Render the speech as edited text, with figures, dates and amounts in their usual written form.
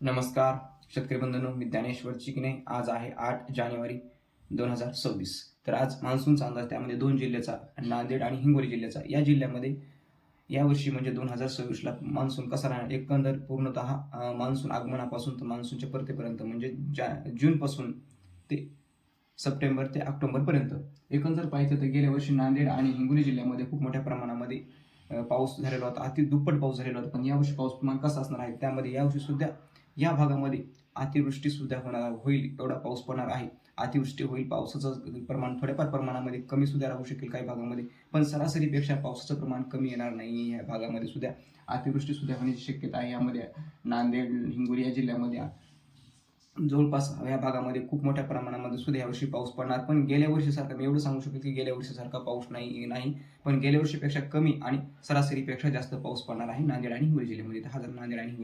नमस्कार शेतकरी बंधूंनो, मी ज्ञानेश्वर चिकणे. आज आहे 8 जानेवारी 2026. तर आज मान्सूनचा अंदाज, त्यामध्ये 2 जिल्ह्याचा, नांदेड आणि हिंगोली जिल्ह्याचा. या जिल्ह्यामध्ये यावर्षी म्हणजे 2026ला मान्सून कसा राहणार, एकंदर पूर्णतः मान्सून आगमनापासून तर मान्सूनच्या परतीपर्यंत, म्हणजे जूनपासून ते सप्टेंबर ते ऑक्टोबरपर्यंत. एकंदर पाहायचं तर गेल्या वर्षी नांदेड आणि हिंगोली जिल्ह्यामध्ये खूप मोठ्या प्रमाणामध्ये पाऊस झालेला होता, अति दुप्पट पाऊस झालेला होता. पण यावर्षी पाऊस प्रमाण कसं असणार आहे, त्यामध्ये यावर्षी सुद्धा या भागामध्ये अतिवृष्टी सुद्धा होईल, एवढा पाऊस पडणार आहे. अतिवृष्टी होईल, पावसाचं प्रमाण थोड्याफार प्रमाणामध्ये कमी सुद्धा राहू शकेल काही भागामध्ये, पण सरासरीपेक्षा पावसाचं प्रमाण कमी येणार नाही. या भागामध्ये सुद्धा अतिवृष्टी सुद्धा होण्याची शक्यता आहे. यामध्ये नांदेड, हिंगोली या जिल्ह्यामध्ये जवळपास या भागामध्ये खूप मोठ्या प्रमाणामध्ये सुद्धा यावर्षी पाऊस पडणार. पण गेल्या वर्षीसारखा मी एवढं सांगू शकतो की गेल्या वर्षीसारखा पाऊस नाही, पण गेल्या वर्षीपेक्षा कमी आणि सरासरीपेक्षा जास्त पाऊस पडणार आहे नांदेड आणि हिंगोली जिल्ह्यामध्ये. हा जर नांदेड आणि